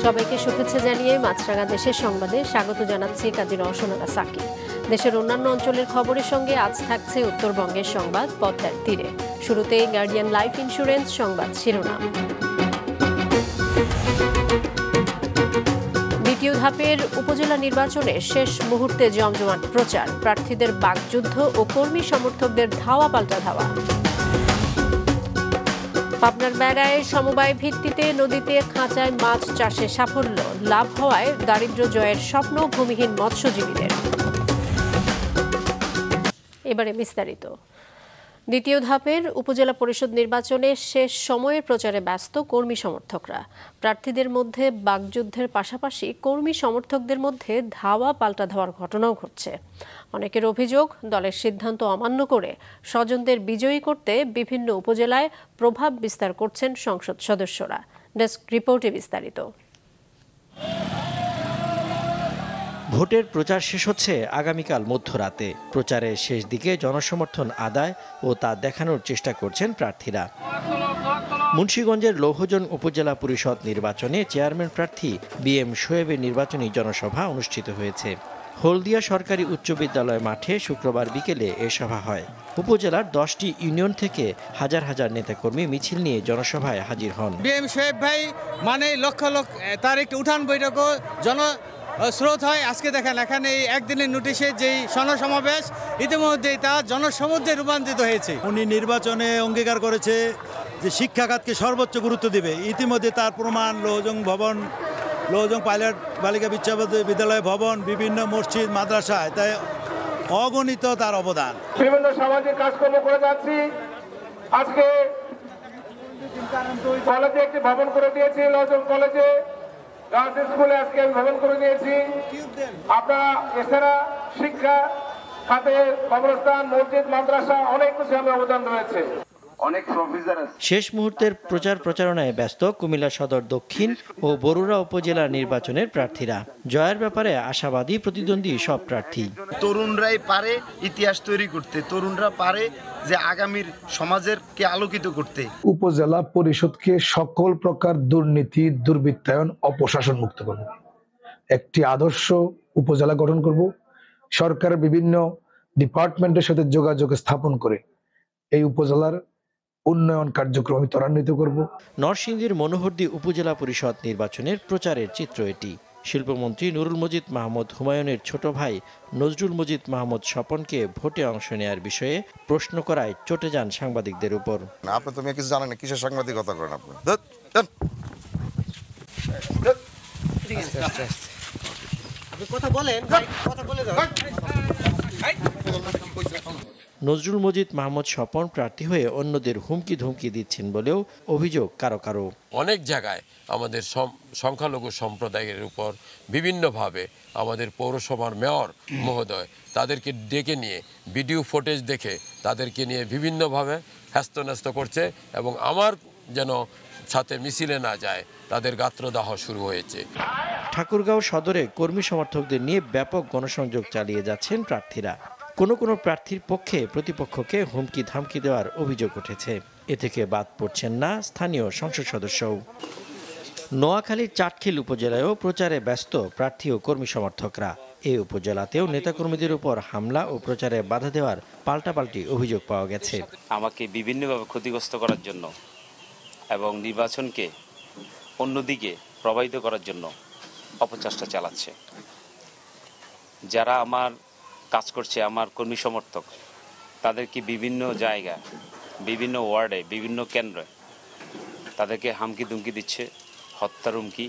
সবাইকে শুভেচ্ছা জানিয়ে মাছরাঙা দেশের সংবাদে স্বাগত জানাচ্ছি কাজী রওশনারা সাকি। দেশের অন্যান্য অঞ্চলের খবরের সঙ্গে আজ থাকছে উত্তরবঙ্গের সংবাদ পদ্মার তীরে। শুরুতেই গার্ডিয়ান লাইফ ইন্স্যুরেন্স সংবাদ শিরোনাম। দ্বিতীয় ধাপের উপজেলা নির্বাচনের শেষ মুহূর্তে জমজমাট প্রচার, প্রার্থীদের বাকযুদ্ধ ও কর্মী সমর্থকদের ধাওয়া পাল্টা ধাওয়া। পাবনার বেড়ায় সমবায় ভিত্তিতে নদীতে খাঁচায় মাছ চাষে সাফল্য, লাভ হওয়ায় দারিদ্র্য জয়ের স্বপ্ন ভূমিহীন মৎস্যজীবীদের। এবারে বিস্তারিত। দ্বিতীয় ধাপের উপজেলা পরিষদ নির্বাচনে শেষ সময়ের প্রচারে ব্যস্ত কর্মী সমর্থকরা। প্রার্থীদের মধ্যে বাকযুদ্ধের পাশাপাশি কর্মী সমর্থকদের মধ্যে ধাওয়া পাল্টা ধাওয়ার ঘটনাও ঘটছে। অনেকের অভিযোগ, দলের সিদ্ধান্ত অমান্য করে স্বজনদের বিজয়ী করতে বিভিন্ন উপজেলায় প্রভাব বিস্তার করছেন সংসদ সদস্যরা। ডেস্ক রিপোর্টে বিস্তারিত। ভোটের প্রচার শেষ হচ্ছে আগামীকাল মধ্যরাতে। প্রচারের শেষ দিকে জনসমর্থন আদায় ও তা দেখানোর চেষ্টা করছেন প্রার্থীরা। মুন্সিগঞ্জের লৌহজন উপজেলা পরিষদ নির্বাচনে চেয়ারম্যান প্রার্থী BM শোয়েবের নির্বাচনী জনসভা অনুষ্ঠিত হয়েছে। হলদিয়া সরকারি উচ্চ বিদ্যালয় মাঠে শুক্রবার বিকেলে এ সভা হয়। উপজেলার 10টি ইউনিয়ন থেকে হাজার হাজার নেতাকর্মী মিছিল নিয়ে জনসভায় হাজির হন। BM শোয়েব ভাই মানে লক্ষ লক্ষ, তার একটি উঠান বৈঠকও স্রোত হয়। আজকে দেখেন এখানে এই একদিনের নোটিশে যেই সমাবেশ ইতিমধ্যেই তা জনসমুদ্রে রূপান্তরিত হয়েছে। উনি নির্বাচনে অঙ্গীকার করেছে যে শিক্ষা খাতকে সর্বোচ্চ গুরুত্ব দেবে। ইতিমধ্যে তার প্রমাণ লৌহজং পাইলট বালিকা বিদ্যালয় ভবন, বিভিন্ন মসজিদ মাদ্রাসায় তাই অগণিত তার অবদান। বিভিন্ন সামাজিক কাজকর্ম করে যাচ্ছি। আজকে কলেজে একটি ভবন করে দিয়েছি, লৌহজং কলেজে, গার্লস স্কুলে আজকে আমি ভবন করে দিয়েছি। আপনারা এছাড়া শিক্ষা খাতে কবরস্থান, মসজিদ, মাদ্রাসা অনেক কিছু আমার অবদান রয়েছে। শেষ মুহূর্তের প্রচারণায় ব্যস্ত কুমিল্লা সদর দক্ষিণ ও বরুড়া উপজেলা নির্বাচনের প্রার্থীরা। জয়ের ব্যাপারে আশাবাদী প্রতিদ্বন্দ্বী সব প্রার্থী। তরুণরাই পারে ইতিহাস তৈরি করতে, তরুণরা পারে যে আগামীর সমাজের কে আলোকিত করতে। উপজেলা পরিষদকে সকল প্রকার দুর্নীতি, দুর্বৃত্তায়ন, অপশাসন মুক্ত করব। একটি আদর্শ উপজেলা গঠন করব। সরকারের বিভিন্ন ডিপার্টমেন্টের সাথে যোগাযোগ স্থাপন করে এই উপজেলার উন্নয়ন কার্যক্রম ত্বরান্বিত করব। নরসিংদীর মনোহরদী উপজেলা পরিষদ নির্বাচনের প্রচারের চিত্র এটি। শিল্পমন্ত্রী নুরুল মজিদ মাহমুদ হুমায়ুনের ছোট ভাই নজরুল মজিদ মাহমুদ স্বপনকে ভোটে অংশ নেওয়ার বিষয়ে প্রশ্ন করায় চটে যান সাংবাদিকদের উপর। আপনি তো কিছু জানেন না, কিসের সাংবাদিকতা করেন আপনি? নজরুল মজিদ মাহমুদ স্বপন প্রার্থী হয়ে অন্যদের হুমকি ধুমকি দিচ্ছেন বলেও অভিযোগ কারো। অনেক জায়গায় আমাদের সংখ্যালঘু সম্প্রদায়ের উপর বিভিন্নভাবে আমাদের পৌরসভার মেয়র মহোদয় তাদেরকে ডেকে নিয়ে ভিডিও ফুটেজ দেখে তাদেরকে নিয়ে বিভিন্নভাবে হ্যাস্তন্যস্ত করছে এবং আমার যেন সাথে মিছিলে না যায় তাদের গাত্রদাহ শুরু হয়েছে। ঠাকুরগাঁও সদরে কর্মী সমর্থকদের নিয়ে ব্যাপক গণসংযোগ চালিয়ে যাচ্ছেন প্রার্থীরা। কোনো প্রার্থীর পক্ষে প্রতিপক্ষকে হুমকি ধামকি দেওয়ার অভিযোগ উঠেছে। এ থেকে বাদ পড়ছেন না স্থানীয় সংসদ সদস্যও। নোয়াখালীর চাটখিল উপজেলায়ও প্রচারে ব্যস্ত প্রার্থী ও কর্মী সমর্থকরা। এই উপজেলাতেও নেতাকর্মীদের উপর হামলা ও প্রচারে বাধা দেওয়ার পাল্টাপাল্টি অভিযোগ পাওয়া গেছে। আমাকে বিভিন্নভাবে ক্ষতিগ্রস্ত করার জন্য এবং নির্বাচনকে অন্যদিকে প্রবাহিত করার জন্য অপচেষ্টা চালাচ্ছে। যারা আমার কাজ করছে, আমার কর্মী সমর্থক, তাদেরকে বিভিন্ন জায়গায়, বিভিন্ন ওয়ার্ডে, বিভিন্ন কেন্দ্রে তাদেরকে হামকি দুমকি দিচ্ছে, হত্যার হুমকি।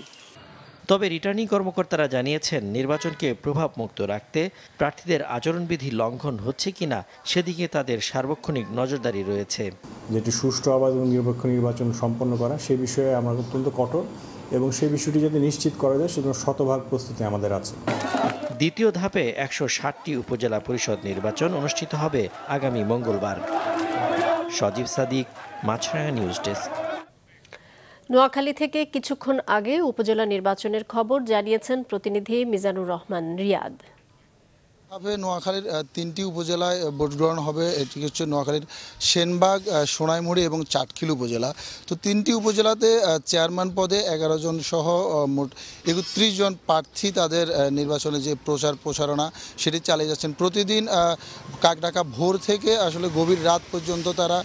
তবে রিটার্নিং কর্মকর্তারা জানিয়েছেন নির্বাচনকে প্রভাবমুক্ত রাখতে প্রার্থীদের আচরণবিধি লঙ্ঘন হচ্ছে কিনা সেদিকে তাদের সার্বক্ষণিক নজরদারি রয়েছে। যেটি সুষ্ঠু অবাধ এবং নিরপেক্ষ নির্বাচন সম্পন্ন করা, সে বিষয়ে আমরা অত্যন্ত কঠোর এবং সেই বিষয়টি যাতে নিশ্চিত করা যায় সেজন্য শতভাগ প্রস্তুতি আমাদের আছে। দ্বিতীয় ধাপে 160টি উপজেলা পরিষদ নির্বাচন অনুষ্ঠিত হবে আগামী মঙ্গলবার। সজীব সাদিক, মাছরাঙা নিউজ ডেস্ক। নোয়াখালী থেকে কিছুক্ষণ আগে উপজেলা নির্বাচনের খবর জানিয়েছেন প্রতিনিধি মিজানুর রহমান রিয়াদ। নোয়াখালীর 3টি উপজেলায় ভোট গ্রহণ হবে। এটি হচ্ছে নোয়াখালীর সেনবাগ, সোনাইমুড়ি এবং চাটখিল উপজেলা। তো 3টি উপজেলাতে চেয়ারম্যান পদে 11 জন সহ মোট 31 জন প্রার্থী তাদের নির্বাচনে যে প্রচারণা সেটি চালিয়ে যাচ্ছেন। প্রতিদিন কাকডাকা ভোর থেকে আসলে গভীর রাত পর্যন্ত তারা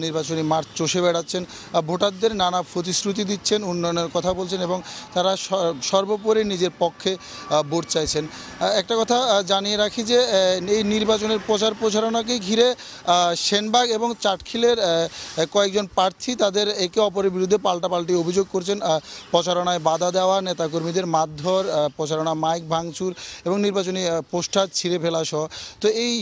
নির্বাচনী মাঠ চষে বেড়াচ্ছেন, ভোটারদের নানা প্রতিশ্রুতি দিচ্ছেন, উন্নয়নের কথা বলছেন এবং তারা সর্বোপরি নিজের পক্ষে ভোট চাইছেন। একটা কথা জানিয়ে রাখি যে এই নির্বাচনের প্রচারণাকে ঘিরে সেনবাগ এবং চাটখিলের কয়েকজন প্রার্থী তাদের একে অপরের বিরুদ্ধে পাল্টাপাল্টি অভিযোগ করছেন। প্রচারণায় বাধা দেওয়া, নেতাকর্মীদের মারধর, প্রচারণা মাইক ভাঙচুর এবং নির্বাচনী পোস্টার ছিঁড়ে ফেলা সহ। তো এই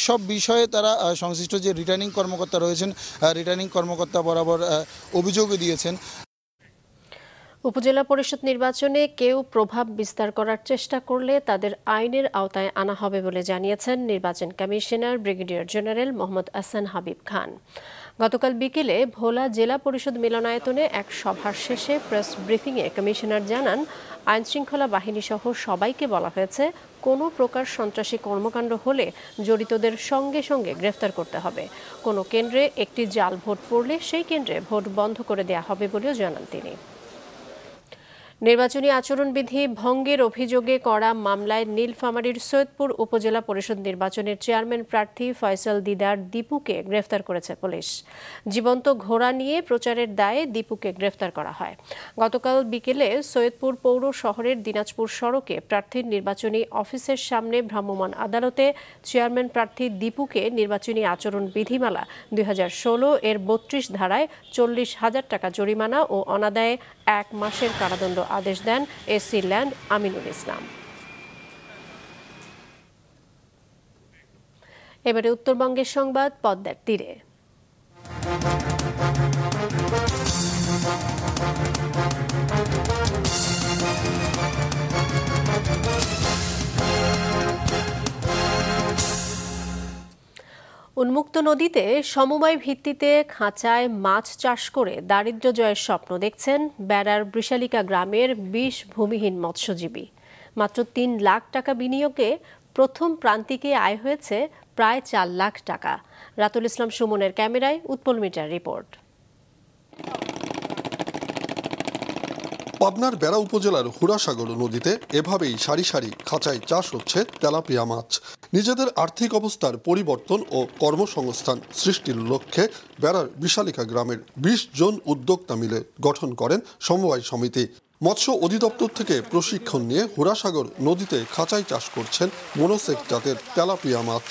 সব বিষয়ে তারা সংশ্লিষ্ট যে রিটার্নিং কর্মকর্তা রয়েছেন, রিটার্নিং কর্মকর্তা বরাবর অভিযোগও দিয়েছেন। উপজেলা পরিষদ নির্বাচনে কেউ প্রভাব বিস্তার করার চেষ্টা করলে তাদের আইনের আওতায় আনা হবে বলে জানিয়েছেন নির্বাচন commissioner brigadier general Mohammad Ahsan Habib Khan. গতকাল বিকেলে ভোলা জেলা পরিষদ মিলনায়তনে এক সভার শেষে প্রেস ব্রিফিংয়ে কমিশনার জানান, আইনশৃঙ্খলা বাহিনী সহ সবাইকে বলা হয়েছে কোনো প্রকার সন্ত্রাসী কর্মকাণ্ড হলে জড়িতদের সঙ্গে সঙ্গে গ্রেফতার করতে হবে। কোনো কেন্দ্রে একটি জাল ভোট পড়লে সেই কেন্দ্রে ভোট বন্ধ করে দেওয়া হবে বলেও জানান তিনি। নির্বাচনী আচরণবিধি ভঙ্গের অভিযোগে করা মামলায় নীলফামারীর সৈয়দপুর উপজেলা পরিষদ নির্বাচনের চেয়ারম্যান প্রার্থী ফয়সাল দিদার দীপুকে গ্রেফতার করেছে পুলিশ। জীবন্ত ঘোড়া নিয়ে প্রচারের দায়ে দীপুকে গ্রেফতার করা হয়। গতকাল বিকেলে সৈয়দপুর পৌর শহরের দিনাজপুর সড়কে প্রার্থীর নির্বাচনী অফিসের সামনে ভ্রাম্যমাণ আদালতে চেয়ারম্যান প্রার্থী দীপুকে নির্বাচনী আচরণ বিধিমালা 2016 এর 32 ধারায় 40,000 টাকা জরিমানা ও অনাদায়ে 1 মাসের কারাদণ্ড আদেশ দেন এসসি ল্যান্ড আমিনুল ইসলাম। এবারে উত্তরবঙ্গের সংবাদ পদ্মার তীরে। উন্মুক্ত নদীতে সমবায় ভিত্তিতে খাঁচায় মাছ চাষ করে দারিদ্র্য জয়ের স্বপ্ন দেখছেন বেড়ার বৃষালিকা গ্রামের 20 ভূমিহীন মৎস্যজীবী। মাত্র 3 লাখ টাকা বিনিয়োগে প্রথম প্রান্তিকে আয় হয়েছে প্রায় 4 লাখ টাকা। রাতুল ইসলাম সুমনের ক্যামেরায় উৎপল মিটার রিপোর্ট। পাবনার বেড়া উপজেলার হুড়াসাগর নদীতে এভাবেই সারি সারি খাঁচায় চাষ হচ্ছে তেলাপিয়া মাছ। নিজেদের আর্থিক অবস্থার পরিবর্তন ও কর্মসংস্থান সৃষ্টির লক্ষ্যে বেড়ার বিশালিকা গ্রামের 20 জন উদ্যোক্তা মিলে গঠন করেন সমবায় সমিতি। মৎস্য অধিদপ্তর থেকে প্রশিক্ষণ নিয়ে হুড়াসাগর নদীতে খাঁচায় চাষ করছেন মনোসেক জাতের তেলাপিয়া মাছ।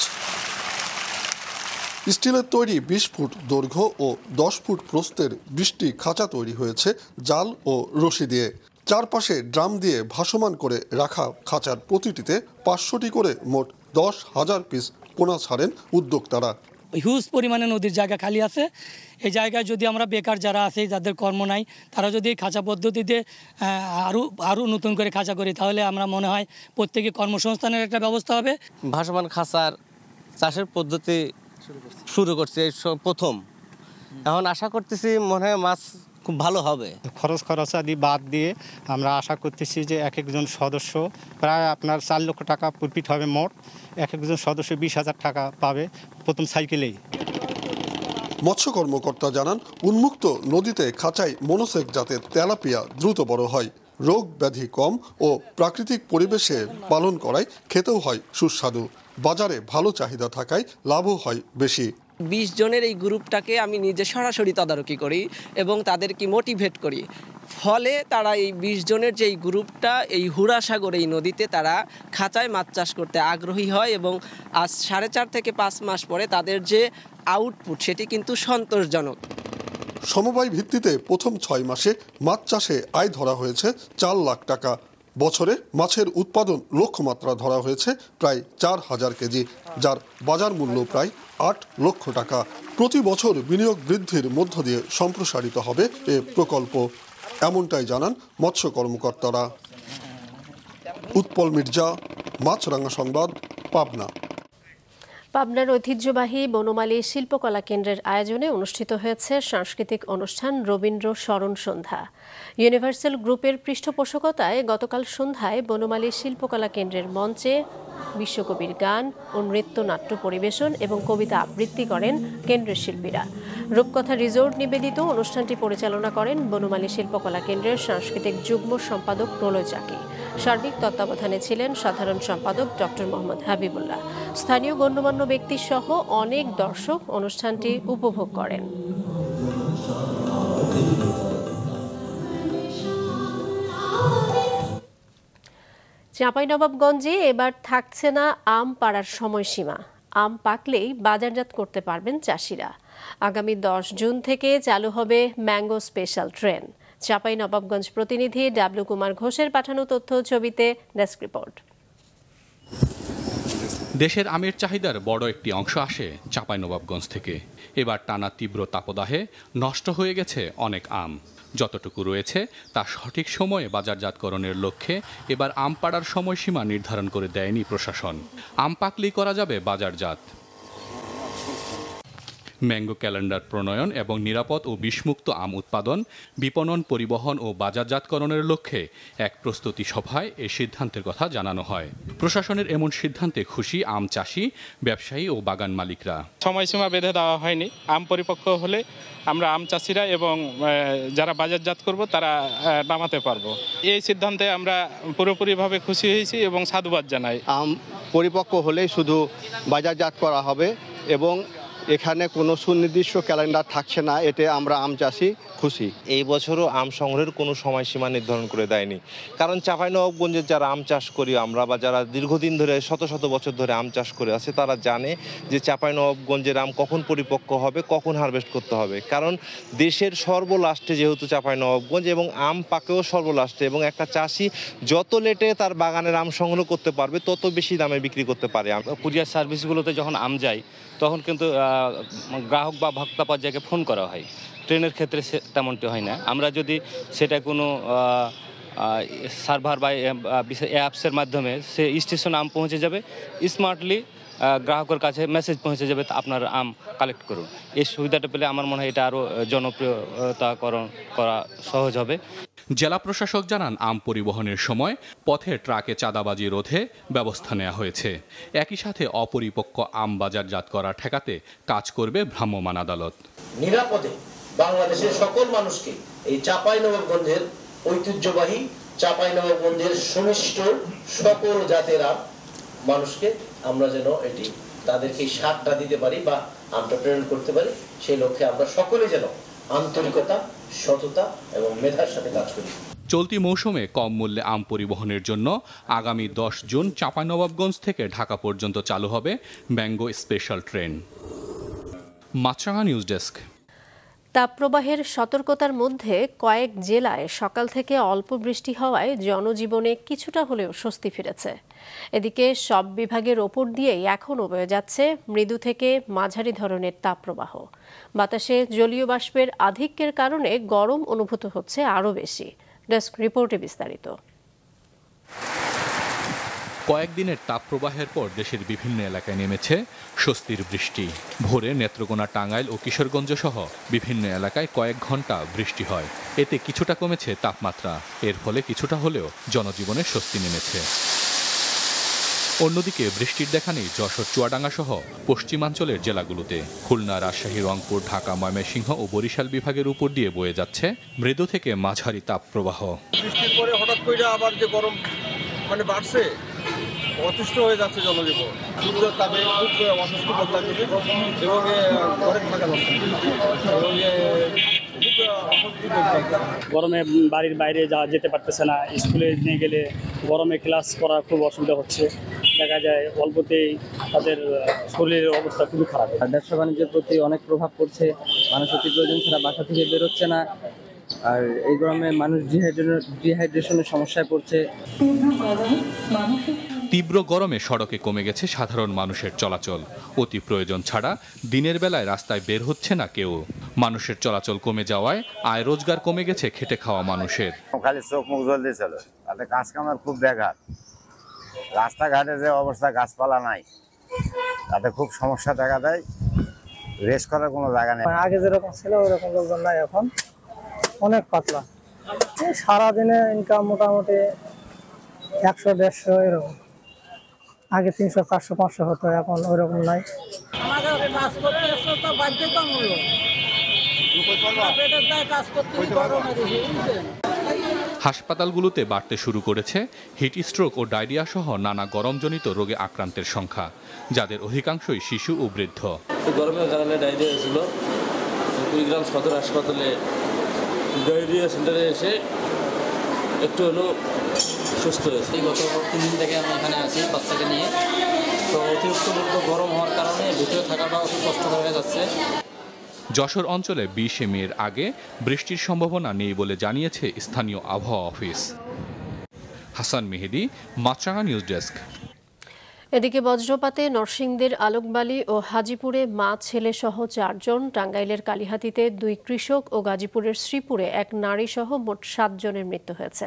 স্টিলের তৈরি 20 ফুট দৈর্ঘ্য ও 10 ফুট প্রস্থের 20টি খাঁচা তৈরি হয়েছে জাল ও রশি দিয়ে। চারপাশে ড্রাম দিয়ে ভাসমান করে রাখা খাঁচার প্রতিটিতে 500টি করে মোট 10,000 পিস পোনা ছাড়েন উদ্যোক্তারা। হিউজ পরিমাণে নদীর জায়গা খালি আছে। এই জায়গায় যদি আমরা বেকার যারা আছে, যাদের কর্ম নাই, তারা যদি খাঁচা পদ্ধতিতে আরও নতুন করে খাঁচা করি, তাহলে আমরা মনে হয় প্রত্যেকে কর্মসংস্থানের একটা ব্যবস্থা হবে। ভাসমান খাঁচার চাষের পদ্ধতি শুরু করছে প্রথম। এখন আশা করতেছি মনে হয় মাছ খুব ভালো হবে। খরচ আদি বাদ দিয়ে আমরা আশা করতেছি যে এক একজন সদস্য প্রায় আপনার 4 লক্ষ টাকা প্রফিট হবে মোট। এক একজন সদস্য 20,000 টাকা পাবে প্রথম সাইকেলেই। মৎস্য কর্মকর্তা জানান, উন্মুক্ত নদীতে খাঁচায় মনোসেক জাতের তেলাপিয়া দ্রুত বড় হয়, রোগ ব্যাধি কম ও প্রাকৃতিক পরিবেশে পালন করায় খেতেও হয় সুস্বাদু। বাজারে ভালো চাহিদা থাকায় লাভও হয় বেশি। 20 জনের এই গ্রুপটাকে আমি নিজে সরাসরি তদারকি করি এবং তাদেরকে মোটিভেট করি। ফলে তারা এই 20 জনের যে গ্রুপটা এই হুড়াসাগর এই নদীতে তারা খাঁচায় মাছ চাষ করতে আগ্রহী হয় এবং আজ 4.5 থেকে 5 মাস পরে তাদের যে আউটপুট সেটি কিন্তু সন্তোষজনক। সমবায় ভিত্তিতে প্রথম 6 মাসে মাছ চাষে আয় ধরা হয়েছে 4 লাখ টাকা। বছরে মাছের উৎপাদন লক্ষ্যমাত্রা ধরা হয়েছে প্রায় 4,000 কেজি, যার বাজার মূল্য প্রায় 8 লক্ষ টাকা। প্রতি বছর বিনিয়োগ বৃদ্ধির মধ্য দিয়ে সম্প্রসারিত হবে এ প্রকল্প, এমনটাই জানান মৎস্য কর্মকর্তারা। উৎপল মির্জা, মাছরাঙা সংবাদ, পাবনা। পাবনার ঐতিহ্যবাহী বনমালী শিল্পকলা কেন্দ্রের আয়োজনে অনুষ্ঠিত হয়েছে সাংস্কৃতিক অনুষ্ঠান রবীন্দ্র স্মরণ সন্ধ্যা। ইউনিভার্সাল গ্রুপের পৃষ্ঠপোষকতায় গতকাল সন্ধ্যায় বনমালী শিল্পকলা কেন্দ্রের মঞ্চে বিশ্বকবির গান ও নৃত্যনাট্য পরিবেশন এবং কবিতা আবৃত্তি করেন কেন্দ্রের শিল্পীরা। রূপকথা রিসোর্ট নিবেদিত অনুষ্ঠানটি পরিচালনা করেন বনমালী শিল্পকলা কেন্দ্রের সাংস্কৃতিক যুগ্ম সম্পাদক প্রলয় চাকি। সার্বিক তত্ত্বাবধানে ছিলেন সাধারণ সম্পাদক ডক্টর মোহাম্মদ হাবিবুল্লাহ। স্থানীয় গণ্যমান্য ব্যক্তি সহ অনেক দর্শক অনুষ্ঠানটি উপভোগ করেন। চাঁপাইনবাবগঞ্জে এবার থাকছে না আম পাড়ার সময়সীমা। আম পাকলেই বাজারজাত করতে পারবেন চাষিরা। আগামী 10 জুন থেকে চালু হবে ম্যাঙ্গো স্পেশাল ট্রেন। চাঁপাইনবাবগঞ্জ প্রতিনিধি ডাব্লু কুমার ঘোষের পাঠানো তথ্য ছবিতে ডেস্ক রিপোর্ট। দেশের আমের চাহিদার বড় একটি অংশ আসে চাঁপাইনবাবগঞ্জ থেকে। এবার টানা তীব্র তাপদাহে নষ্ট হয়ে গেছে অনেক আম। যতটুকু রয়েছে তা সঠিক সময়ে বাজারজাতকরণের লক্ষ্যে এবার আম পাড়ার সময়সীমা নির্ধারণ করে দেয়নি প্রশাসন। আম পাকলেই করা যাবে বাজারজাত। ম্যাঙ্গো ক্যালেন্ডার প্রণয়ন এবং নিরাপদ ও বিষমুক্ত আম উৎপাদন, বিপণন, পরিবহন ও বাজারজাতকরণের লক্ষ্যে এক প্রস্তুতি সভায় এই সিদ্ধান্তের কথা জানানো হয়। প্রশাসনের এমন সিদ্ধান্তে খুশি আম চাষি, ব্যবসায়ী ও বাগান মালিকরা। সময়সীমা বেঁধে দেওয়া হয়নি। আম পরিপক্ক হলে আমরা আম চাষিরা এবং যারা বাজারজাত করব তারা নামাতে পারবো। এই সিদ্ধান্তে আমরা পুরোপুরিভাবে খুশি হয়েছি এবং সাধুবাদ জানাই। আম পরিপক্ক হলেই শুধু বাজারজাত করা হবে এবং এখানে কোনো সুনির্দিষ্ট ক্যালেন্ডার থাকছে না, এতে আমরা আম চাষি খুশি। এই বছরও আম সংগ্রহের কোনো সময়সীমা নির্ধারণ করে দেয়নি, কারণ চাঁপাইনবাবগঞ্জের যারা আম চাষ করি আমরা বা যারা দীর্ঘদিন ধরে শত শত বছর ধরে আম চাষ করে আছে তারা জানে যে চাঁপাইনবাবগঞ্জের আম কখন পরিপক্ক হবে, কখন হারভেস্ট করতে হবে। কারণ দেশের সর্বলাস্টে যেহেতু চাঁপাইনবাবগঞ্জ এবং আম পাকেও সর্বলাস্টে, এবং একটা চাষি যত লেটে তার বাগানের আম সংগ্রহ করতে পারবে তত বেশি দামে বিক্রি করতে পারে। কুরিয়ার সার্ভিসগুলোতে যখন আম যায় তখন কিন্তু গ্রাহক বা ভোক্তা পর্যায়ে ফোন করা হয়। ট্রেনের ক্ষেত্রে তেমনটি হয় না। আমরা যদি সেটা কোনো সার্ভার বা অ্যাপসের মাধ্যমে সে স্টেশনে আম পৌঁছে যাবে, স্মার্টলি গ্রাহকের কাছে মেসেজ পৌঁছে যাবে আপনার আম কালেক্ট করুন। এই সুবিধাটা পেলে আমার মনে হয় এটা আরও জনপ্রিয়তাকরণ করা সহজ হবে। জেলা প্রশাসক জানান আম পরিবহনের সময় পথে ট্রাকে চাঁদাবাজি রোধে ব্যবস্থা নেওয়া হয়েছে। একই সাথে অপরিপক্ক আম বাজারজাত করা ঠেকাতে কাজ করবে ভ্রাম্যমাণ আদালত। নিরাপদে বাংলাদেশের সকল মানুষকে এই চাঁপাইনবাবগঞ্জের ঐতিহ্যবাহী চাঁপাইনবাবগঞ্জের সুমিষ্ট সকল জাতের আম মানুষকে আমরা যেন এটি তাদেরকে স্বাদটা দিতে পারি বা আমটা প্রেরণ করতে পারি, সেই লক্ষ্যে আমরা সকলে যেন আন্তরিকতা, সততা এবং মেধার সাথে কাজ করি। চলতি মৌসুমে কম মূল্যে আম পরিবহনের জন্য আগামী 10 জুন চাঁপাইনবাবগঞ্জ থেকে ঢাকা পর্যন্ত চালু হবে ম্যাঙ্গো স্পেশাল ট্রেন। মাছরাঙা নিউজ ডেস্ক। তাপপ্রবাহের সতর্কতার মধ্যে কয়েক জেলায় সকাল থেকে অল্প বৃষ্টি হওয়ায় জনজীবনে কিছুটা হলেও স্বস্তি ফিরেছে। এদিকে সব বিভাগের ওপর দিয়েই এখনও বয়ে যাচ্ছে মৃদু থেকে মাঝারি ধরনের তাপপ্রবাহ। বাতাসে জলীয় বাষ্পের আধিক্যের কারণে গরম অনুভূত হচ্ছে আরও বেশি। ডেস্ক রিপোর্টে বিস্তারিত। কয়েকদিনের তাপপ্রবাহের পর দেশের বিভিন্ন এলাকায় নেমেছে স্বস্তির বৃষ্টি। ভোরে নেত্রকোনা, টাঙ্গাইল ও কিশোরগঞ্জ সহ বিভিন্ন এলাকায় কয়েক ঘন্টা বৃষ্টি হয়। এতে কিছুটা কমেছে তাপমাত্রা। এর ফলে কিছুটা হলেও জনজীবনে স্বস্তি নেমেছে। অন্যদিকে বৃষ্টির দেখা নেই যশোর, চুয়াডাঙ্গা সহ পশ্চিমাঞ্চলের জেলাগুলোতে। খুলনা, রাজশাহী, রংপুর, ঢাকা, ময়মনসিংহ ও বরিশাল বিভাগের উপর দিয়ে বয়ে যাচ্ছে মৃদু থেকে মাঝারি তাপপ্রবাহ। বৃষ্টির পরে হঠাৎ করে আবার যে গরম বাড়ছে, অতিষ্ঠ হয়ে যাচ্ছে জনজীবন। সূর্যের তাপে খুব অসুস্থ করতে এবং ঘরে থাকা যাচ্ছে এবং গরমে বাড়ির বাইরে যাওয়া যেতে পারতেছে না। স্কুলে নিয়ে গেলে গরমে ক্লাস করা খুব অসুবিধা হচ্ছে। দেখা যায় অল্পতেই তাদের শরীরের অবস্থা খুবই খারাপ। ব্যবসা বাণিজ্যের প্রতি অনেক প্রভাব পড়ছে। মানুষ অতি প্রয়োজন ছাড়া বাসা থেকে বেরোচ্ছে না। আর এই গরমে মানুষ ডিহাইড্রেশনের সমস্যায় পড়ছে। তীব্র গরমে সড়কে কমে গেছে সাধারণ মানুষের চলাচল। অতি প্রয়োজন ছাড়া দিনের বেলায় রাস্তায় বের হচ্ছে না কেউ। মানুষের চলাচল কমে যাওয়ায় আয় রোজগার কমে গেছে খেটে খাওয়া মানুষের। খালি চোখ মুখ জলদি ছিল, তাতে কাজ কামের খুব ব্যাঘাত। রাস্তাঘাটে যে অবস্থা, গাছপালা নাই, তাতে খুব সমস্যা দেখা দেয়, রেস্ট করার কোনো জায়গা নেই। আগে যেরকম ছিল ওরকম লোকজন নাই, এখন অনেক পাতলা। সারাদিনে ইনকাম মোটামুটি 100-150 এরকম। আগে 300, 400, 500 হতো, এখন ওইরকম নাই। হাসপাতালগুলোতে বাড়তে শুরু করেছে হিট স্ট্রোক ও ডায়রিয়া সহ নানা গরমজনিত রোগে আক্রান্তের সংখ্যা, যাদের অধিকাংশই শিশু ও বৃদ্ধ। গরমের কারণে ডায়রিয়া হয়েছিল, কুড়িগ্রাম সদর হাসপাতালে ডায়রিয়া সেন্টারে এসে একটু হলেও সুস্থ হয়েছে। গত 3 দিন থেকে আমি এখানে আছি বাচ্চাকে নিয়ে। তো অতিরিক্ত গরম হওয়ার কারণে ভিতরে থাকাটাও খুব কষ্টকর হয়ে যাচ্ছে। যশোর অঞ্চলে 20 মের আগে বৃষ্টির সম্ভাবনা নেই বলে জানিয়েছে স্থানীয় আবহাওয়া অফিস। হাসান মেহেদি, মাছরাঙা নিউজ ডেস্ক। এদিকে বজ্রপাতে নরসিংদীর আলোকবালী ও হাজীপুরে মা ছেলে সহ 4 জন, টাঙ্গাইলের কালিহাতীতে 2 কৃষক ও গাজীপুরের শ্রীপুরে 1 নারী সহ মোট 7 জনের মৃত্যু হয়েছে।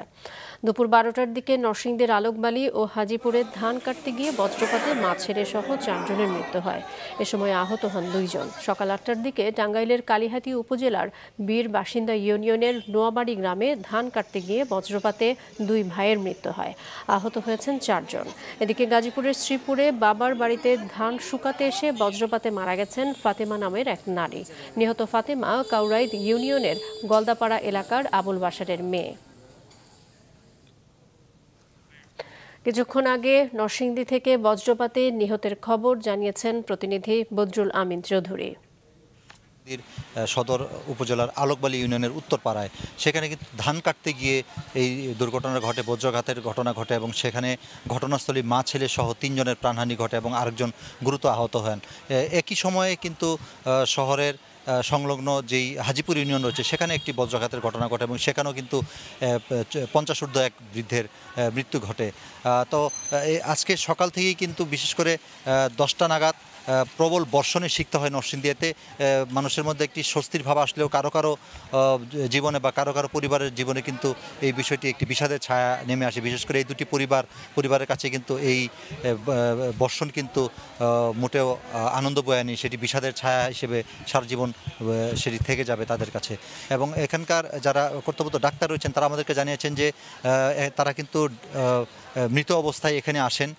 দুপুর 12টার দিকে নরসিংদীর আলোকবালী ও হাজীপুরে ধান কাটতে গিয়ে বজ্রপাতে মা ছেলে সহ 4 জনের মৃত্যু হয়। এ সময় আহত হন 2 জন। সকাল 8টার দিকে টাঙ্গাইলের কালিহাতী উপজেলার বীর বাসিন্দা ইউনিয়নের নোয়াবাড়ি গ্রামে ধান কাটতে গিয়ে বজ্রপাতে 2 ভাইয়ের মৃত্যু হয়। আহত হয়েছেন 4 জন। এদিকে গাজীপুরের শ্রীপুরে বাবার বাড়িতে ধান শুকাতে এসে বজ্রপাতে মারা গেছেন ফাতেমা নামের 1 নারী। নিহত ফাতেমা কাউরাইদ ইউনিয়নের গলদাপাড়া এলাকার আবুল বাশারের মেয়ে। কিছুক্ষণ আগে নরসিংদী থেকে বজ্রপাতে নিহতের খবর জানিয়েছেন প্রতিনিধি বদরুল আমিন চৌধুরী। সদর উপজেলার আলোকবালী ইউনিয়নের উত্তরপাড়ায় সেখানে কিন্তু ধান কাটতে গিয়ে এই দুর্ঘটনা ঘটে, বজ্রঘাতের ঘটনা ঘটে এবং সেখানে ঘটনাস্থলে মা ছেলে সহ 3 জনের প্রাণহানি ঘটে এবং আরেকজন গুরুতর আহত হন। একই সময়ে কিন্তু শহরের সংলগ্ন যেই হাজীপুর ইউনিয়ন রয়েছে সেখানে একটি বজ্রঘাতের ঘটনা ঘটে এবং সেখানেও কিন্তু 50 ঊর্ধ্ব এক বৃদ্ধের মৃত্যু ঘটে। তো আজকে সকাল থেকেই কিন্তু বিশেষ করে 10টা নাগাদ প্রবল বর্ষণে শিখতে হয় নরসিংদীতে। মানুষের মধ্যে একটি স্বস্তির ভাব আসলেও কারো কারো জীবনে বা কারো কারো পরিবারের জীবনে কিন্তু এই বিষয়টি একটি বিষাদের ছায়া নেমে আসে। বিশেষ করে এই দুটি পরিবারের কাছে কিন্তু এই বর্ষণ কিন্তু মোটেও আনন্দ বয়ে আনি, সেটি বিষাদের ছায়া হিসেবে সারা জীবন সেটি থেকে যাবে তাদের কাছে। এবং এখানকার যারা কর্তব্যরত ডাক্তার রয়েছেন তারা আমাদেরকে জানিয়েছেন যে তারা কিন্তু মৃত অবস্থায় এখানে আসেন।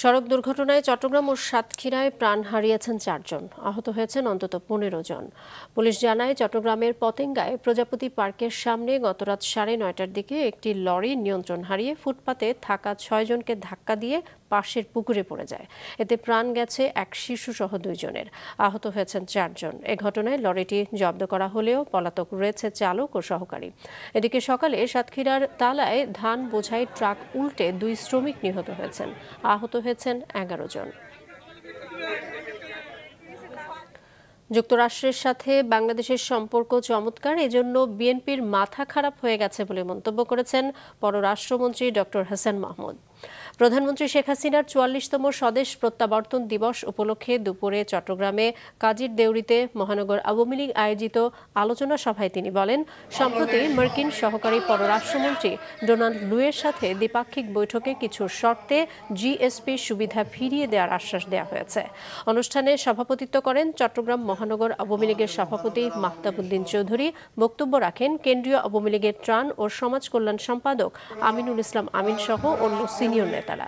সড়ক দুর্ঘটনায় চট্টগ্রাম ও সাতক্ষীরায় প্রাণ হারিয়েছেন 4 জন, আহত হয়েছেন অন্তত 15 জন। পুলিশ জানায় চট্টগ্রামের পতেঙ্গায় প্রজাপতি পার্কের সামনে গতরাত 9:30টার দিকে একটি লরি নিয়ন্ত্রণ হারিয়ে ফুটপাতে থাকা 6 জনকে ধাক্কা দিয়ে পাশের পুকুরে পড়ে যায়। এতে প্রাণ গেছে 1 শিশু সহ 2 জনের, আহত হয়েছেন 4 জন। এ ঘটনায় লরিটি জব্দ করা হলেও পলাতক রয়েছে চালক ও সহকারী। এদিকে সকালে সাতক্ষীরার তালায় ধান বোঝাই ট্রাক উল্টে 2 শ্রমিক নিহত হয়েছেন, আহত হয়েছেন 11 জন। যুক্তরাষ্ট্রের সাথে বাংলাদেশের সম্পর্ক চমৎকার, এজন্য বিএনপির মাথা খারাপ হয়ে গেছে বলে মন্তব্য করেছেন পররাষ্ট্রমন্ত্রী ডক্টর হাসান মাহমুদ। প্রধানমন্ত্রী শেখ হাসিনার 44তম স্বদেশ প্রত্যাবর্তন দিবস উপলক্ষে দুপুরে চট্টগ্রামে কাজীর দেউরিতে মহানগর আওয়ামী লীগ আয়োজিত আলোচনা সভায় তিনি বলেন, সম্প্রতি মার্কিন সহকারী পররাষ্ট্রমন্ত্রী ডোনাল্ড লুয়ের সাথে দ্বিপাক্ষিক বৈঠকে কিছু শর্তে জিএসপি সুবিধা ফিরিয়ে দেওয়ার আশ্বাস দেওয়া হয়েছে। অনুষ্ঠানে সভাপতিত্ব করেন চট্টগ্রাম মহানগর আওয়ামী লীগের সভাপতি মাহতাবউদ্দিন চৌধুরী। বক্তব্য রাখেন কেন্দ্রীয় আওয়ামী লীগের ত্রাণ ও সমাজ কল্যাণ সম্পাদক আমিনুল ইসলাম আমিন সহ অন্য সিনিয়র নেতারা।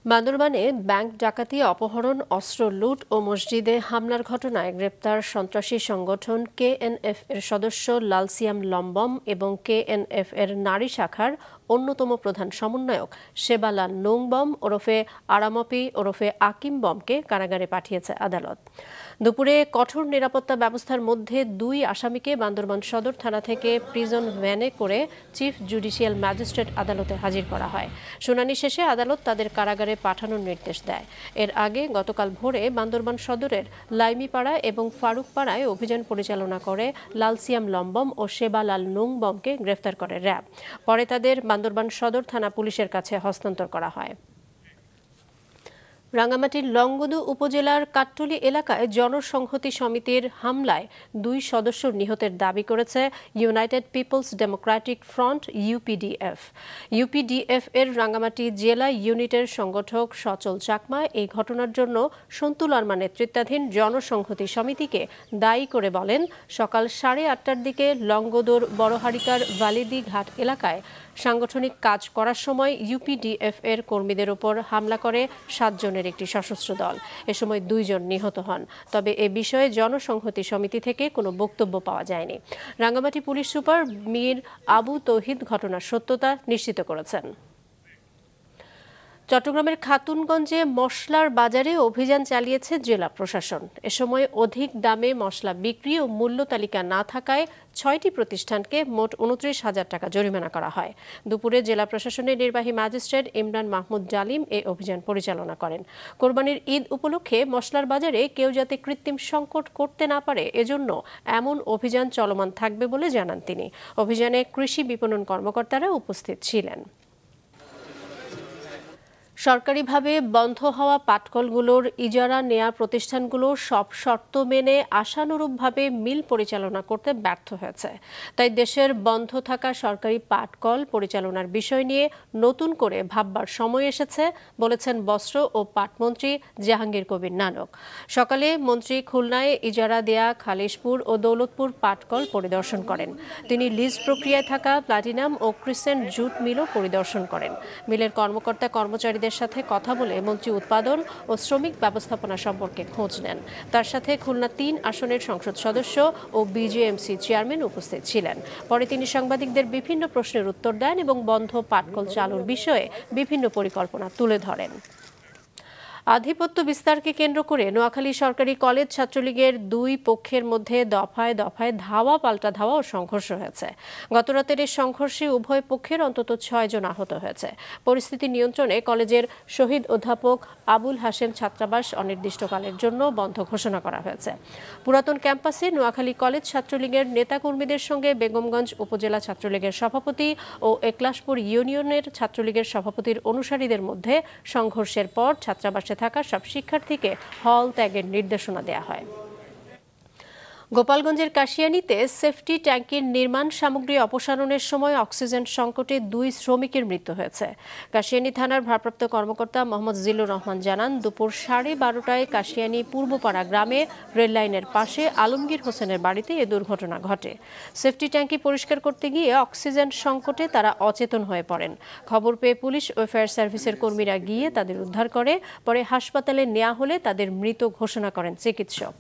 বান্দরবানে ব্যাংক ডাকাতি, অপহরণ, অস্ত্র লুট ও মসজিদে হামলার ঘটনায় গ্রেপ্তার সন্ত্রাসী সংগঠন কেএনএফ এর সদস্য লালসিয়াম লম্বম এবং কেএনএফ এর নারী শাখার অন্যতম প্রধান সমন্বয়ক শেবালাল নোংবম ওরফে আরামপি ওরফে আকিম বমকে কারাগারে পাঠিয়েছে আদালত। দুপুরে কঠোর নিরাপত্তা ব্যবস্থার মধ্যে 2 আসামিকে বান্দরবান সদর থানা থেকে প্রিজন ভ্যানে করে চিফ জুডিশিয়াল ম্যাজিস্ট্রেট আদালতে হাজির করা হয়। শুনানি শেষে আদালত তাদের কারাগারে পাঠানোর নির্দেশ দেয়। এর আগে গতকাল ভোরে বান্দরবান সদরের লাইমিপাড়া এবং ফারুকপাড়ায় অভিযান পরিচালনা করে লালসিয়াম লম্বম ও শেবালাল নোংবমকে গ্রেফতার করে র্যাব। পরে তাদের বান্দরবান সদর থানা পুলিশের কাছে হস্তান্তর করা হয়। রাঙ্গামাটির লংগদু উপজেলার কাট্টলি এলাকায় জনসংহতি সমিতির হামলায় 2 সদস্য নিহতের দাবি করেছে United People's Democratic Front UPDF. UPDF এর রাঙ্গামাটি জেলা ইউনিটের সংগঠক সচল চাকমা এই ঘটনার জন্য সন্তুল আরমা নেতৃত্বাধীন জনসংহতি সমিতিকে দায়ী করে বলেন, সকাল 8:30টার দিকে লংগদুর বড়হারিকার ভালিদি ঘাট এলাকায় সাংগঠনিক কাজ করার সময় ইউপিডিএফ এর কর্মীদের উপর হামলা করে 7 জনের একটি সশস্ত্র দল। এ সময় 2 জন নিহত হন। তবে এ বিষয়ে জনসংহতি সমিতি থেকে কোনো বক্তব্য পাওয়া যায়নি। রাঙ্গামাটি পুলিশ সুপার মীর আবু তৌহিদ ঘটনার সত্যতা নিশ্চিত করেছেন। চট্টগ্রামের খাতুনগঞ্জে মশলার বাজারে অভিযান চালিয়েছে জেলা প্রশাসন। এ সময় অধিক দামে মশলা বিক্রি ও মূল্য তালিকা না থাকায় 6টি প্রতিষ্ঠানকে মোট 29,000 টাকা জরিমানা করা হয়। দুপুরে জেলা প্রশাসনের নির্বাহী ম্যাজিস্ট্রেট ইমরান মাহমুদ জালিম এই অভিযান পরিচালনা করেন। কোরবানির ঈদ উপলক্ষে মশলার বাজারে কেউ যাতে কৃত্রিম সংকট করতে না পারে এজন্য এমন অভিযান চলমান থাকবে বলে জানান তিনি। অভিযানে কৃষি বিপণন কর্মকর্তারা উপস্থিত ছিলেন। সরকারিভাবে বন্ধ হওয়া পাটকলগুলোর ইজারা নেয়া প্রতিষ্ঠানগুলো সব শর্ত মেনে আশানুরূপভাবে মিল পরিচালনা করতে ব্যর্থ হয়েছে। তাই দেশের বন্ধ থাকা সরকারি পাটকল পরিচালনার বিষয় নিয়ে নতুন করে ভাববার সময় এসেছে বলেছেন বস্ত্র ও পাটমন্ত্রী জাহাঙ্গীর কবির নানক। সকালে মন্ত্রী খুলনায় ইজারা দেয়া খালিশপুর ও দৌলতপুর পাটকল পরিদর্শন করেন। তিনি লিজ প্রক্রিয়ায় থাকা প্লাটিনাম ও ক্রিসেন্ট জুট মিলও পরিদর্শন করেন। মিলের কর্মকর্তা কর্মচারীদের সাথে কথা বলে মন্ত্রী উৎপাদন ও শ্রমিক ব্যবস্থাপনা সম্পর্কে খোঁজ নেন। তার সাথে খুলনা 3 আসনের সংসদ সদস্য ও বিজেএমসি চেয়ারম্যান উপস্থিত ছিলেন। পরে তিনি সাংবাদিকদের বিভিন্ন প্রশ্নের উত্তর দেন এবং বন্ধ পাটকল চালুর বিষয়ে বিভিন্ন পরিকল্পনা তুলে ধরেন। আধিপত্য বিস্তারকে কেন্দ্র করে নোয়াখালী সরকারি কলেজ ছাত্রলীগের 2 পক্ষের মধ্যে দফায় দফায় ধাওয়া পাল্টা ধাওয়া ও সংঘর্ষ হয়েছে। গতরাতের এই সংঘর্ষে উভয় পক্ষের অন্তত 6 জন আহত হয়েছে। পরিস্থিতি নিয়ন্ত্রণে কলেজের শহীদ অধ্যাপক আবুল হাশেম ছাত্রাবাস অনির্দিষ্টকালের জন্য বন্ধ ঘোষণা করা হয়েছে। পুরাতন ক্যাম্পাসে নোয়াখালী কলেজ ছাত্রলীগের নেতাকর্মীদের সঙ্গে বেগমগঞ্জ উপজেলা ছাত্রলীগের সভাপতি ও একলাশপুর ইউনিয়নের ছাত্রলীগের সভাপতির অনুসারীদের মধ্যে সংঘর্ষের পর ছাত্রাবাসে থাকা সব শিক্ষার্থীকে হল ত্যাগের নির্দেশনা দেয়া হয়। গোপালগঞ্জের কাশিয়ানীতে সেফটি ট্যাঙ্কির নির্মাণ সামগ্রী অপসারণের সময় অক্সিজেন সংকটে 2 শ্রমিকের মৃত্যু হয়েছে। কাশিয়ানী থানার ভারপ্রাপ্ত কর্মকর্তা মোহাম্মদ জিল্লুর রহমান জানান, দুপুর 12:30টায় কাশিয়ানী পূর্বপাড়া গ্রামে রেললাইনের পাশে আলমগীর হোসেনের বাড়িতে এ দুর্ঘটনা ঘটে। সেফটি ট্যাঙ্কি পরিষ্কার করতে গিয়ে অক্সিজেন সংকটে তারা অচেতন হয়ে পড়েন। খবর পেয়ে পুলিশ ও ফায়ার সার্ভিসের কর্মীরা গিয়ে তাদের উদ্ধার করে। পরে হাসপাতালে নেওয়া হলে তাদের মৃত ঘোষণা করেন চিকিৎসক।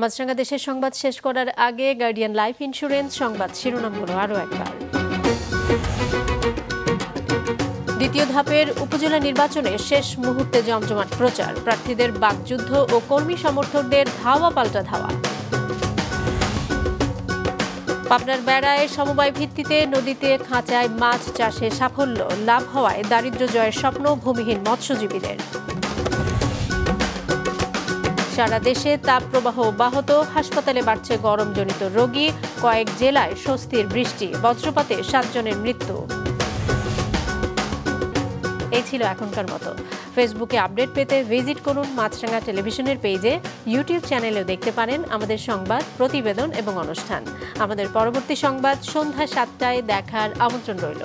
মাছরাঙা দেশের সংবাদ শেষ করার আগে গার্ডিয়ান লাইফ ইন্স্যুরেন্স সংবাদ শিরোনামগুলো আরও একবার। দ্বিতীয় ধাপের উপজেলা নির্বাচনে শেষ মুহূর্তে জমজমাট প্রচার, প্রার্থীদের বাকযুদ্ধ ও কর্মী সমর্থকদের ধাওয়া পাল্টা ধাওয়া। পাবনার বেড়ায় সমবায় ভিত্তিতে নদীতে খাঁচায় মাছ চাষে সাফল্য, লাভ হওয়ায় দারিদ্র্য জয়ের স্বপ্ন ভূমিহীন মৎস্যজীবীদের। সারা দেশে তাপপ্রবাহ অব্যাহত, হাসপাতালে বাড়ছে গরমজনিত রোগী, কয়েক জেলায় স্বস্তির বৃষ্টি, বজ্রপাতে 7 জনের মৃত্যু। এই ছিল এখনকার মতো। ফেসবুকে আপডেট পেতে ভিজিট করুন মাছরাঙা টেলিভিশনের পেজে। ইউটিউব চ্যানেলেও দেখতে পারেন আমাদের সংবাদ, প্রতিবেদন এবং অনুষ্ঠান। আমাদের পরবর্তী সংবাদ সন্ধ্যা 7টায় দেখার আমন্ত্রণ রইল।